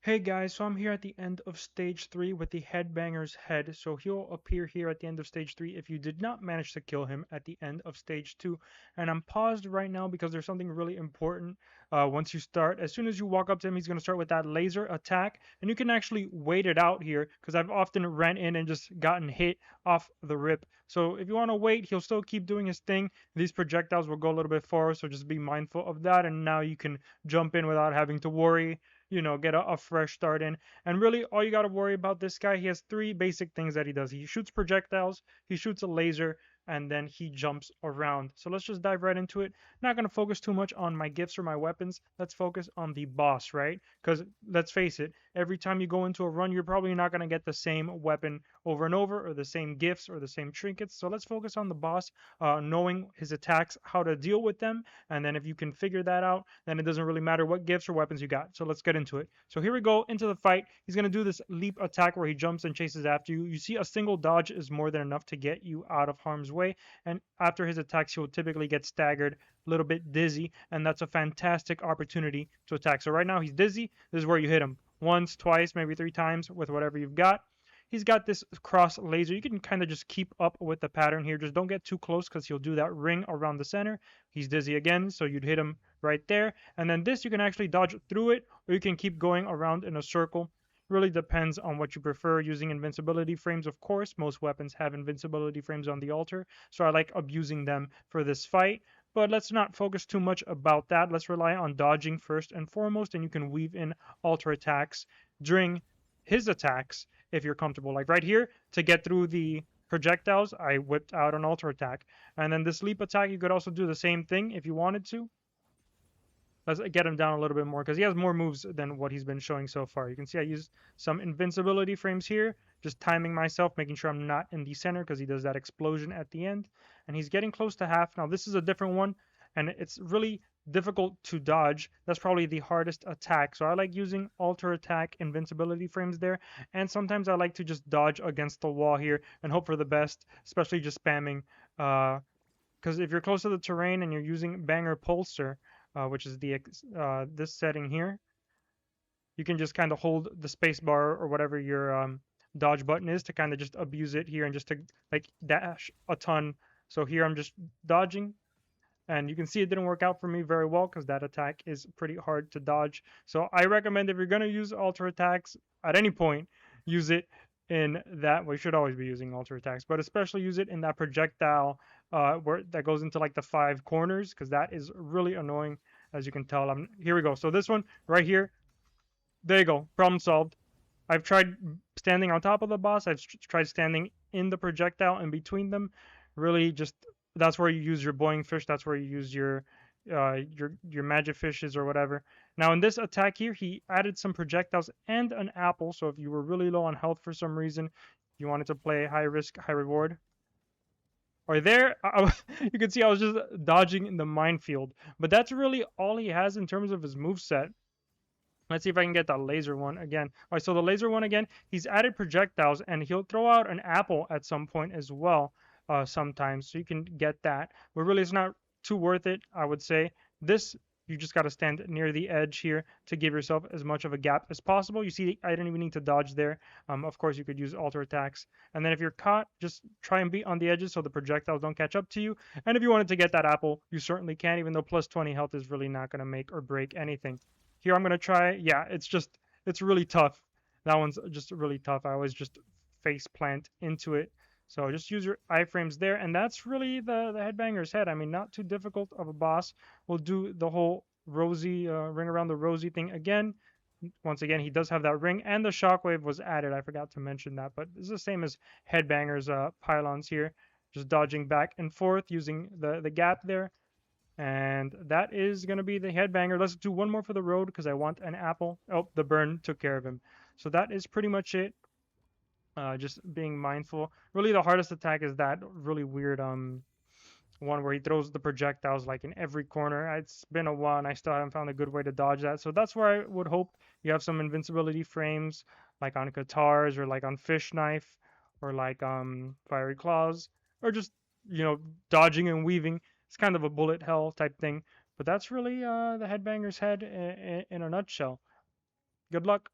Hey guys, so I'm here at the end of stage 3 with the Headbanger's head. So he'll appear here at the end of stage 3 if you did not manage to kill him at the end of stage 2. And I'm paused right now because there's something really important once you start. As soon as you walk up to him, he's going to start with that laser attack. And you can actually wait it out here because I've often ran in and just gotten hit off the rip. So if you want to wait, he'll still keep doing his thing. These projectiles will go a little bit forward, so just be mindful of that. And now you can jump in without having to worry, get a fresh start in. And really, all you got to worry about this guy, he has three basic things that he does. He shoots projectiles, he shoots a laser, and then he jumps around. So let's just dive right into it. Not going to focus too much on my gifts or my weapons. Let's focus on the boss, right? Because let's face it, every time you go into a run, you're probably not going to get the same weapon over and over, or the same gifts, or the same trinkets. So let's focus on the boss, knowing his attacks, how to deal with them, and then if you can figure that out, then it doesn't really matter what gifts or weapons you got. So let's get into it. So here we go into the fight. He's going to do this leap attack where he jumps and chases after you. You see a single dodge is more than enough to get you out of harm's way. And after his attacks, he'll typically get staggered, a little bit dizzy, and that's a fantastic opportunity to attack. So right now he's dizzy. This is where you hit him once, twice, maybe three times with whatever you've got. He's got this cross laser. You can kind of just keep up with the pattern here. Just don't get too close because he'll do that ring around the center. He's dizzy again, so you'd hit him right there. And then this, you can actually dodge through it, or you can keep going around in a circle. Really depends on what you prefer. Using invincibility frames, of course. Most weapons have invincibility frames on the altar, so I like abusing them for this fight. But let's not focus too much about that. Let's rely on dodging first and foremost, and you can weave in altar attacks during his attacks if you're comfortable. Like right here, to get through the projectiles, I whipped out an altar attack. And then this leap attack, you could also do the same thing if you wanted to. Let's get him down a little bit more because he has more moves than what he's been showing so far. You can see I used some invincibility frames here, just timing myself, making sure I'm not in the center because he does that explosion at the end. And he's getting close to half. Now this is a different one, and it's really difficult to dodge. That's probably the hardest attack. So I like using alter attack invincibility frames there. And sometimes I like to just dodge against the wall here and hope for the best, especially just spamming. Because if you're close to the terrain and you're using Banger Pulsar, which is the this setting here, you can just kind of hold the space bar or whatever your dodge button is to kind of just abuse it here and just to like dash a ton. So here I'm just dodging, and you can see it didn't work out for me very well because that attack is pretty hard to dodge. So I recommend if you're going to use alter attacks at any point, use it in that. We should always be using alter attacks, but especially use it in that projectile where that goes into like the 5 corners, because that is really annoying, as you can tell. Here we go. So this one right here, there you go, problem solved. I've tried standing on top of the boss. I've tried standing in the projectile in between them. Really, just that's where you use your boiling fish. That's where you use your magic fishes or whatever. Now in this attack here, he added some projectiles and an apple. So if you were really low on health for some reason, you wanted to play high risk, high reward. Or there, you can see I was just dodging in the minefield. But that's really all he has in terms of his move set. Let's see if I can get that laser one again. All right, so the laser one again, he's added projectiles, and he'll throw out an apple at some point as well sometimes, so you can get that. But really, it's not too worth it, I would say. This, you just got to stand near the edge here to give yourself as much of a gap as possible. You see, I didn't even need to dodge there. Of course, you could use alter attacks. And then if you're caught, just try and be on the edges so the projectiles don't catch up to you. And if you wanted to get that apple, you certainly can, even though plus 20 health is really not going to make or break anything. Here I'm going to try. Yeah, it's really tough. That one's just really tough. I always just face plant into it. So just use your iframes there. And that's really the Headbanger's head. I mean, not too difficult of a boss. We'll do the whole rosy, ring around the rosy thing again. Once again, he does have that ring, and the shockwave was added. I forgot to mention that, but it's the same as Headbanger's pylons here. Just dodging back and forth using the gap there. And that is going to be the Headbanger. Let's do one more for the road because I want an apple. Oh, the burn took care of him. So that is pretty much it. Just being mindful. Really, the hardest attack is that really weird one where he throws the projectiles like in every corner. It's been a while and I still haven't found a good way to dodge that. So that's where I would hope you have some invincibility frames, like on guitars or like on fish knife or like fiery claws, or just dodging and weaving. It's kind of a bullet hell type thing. But that's really the Headbanger's head in a nutshell. Good luck.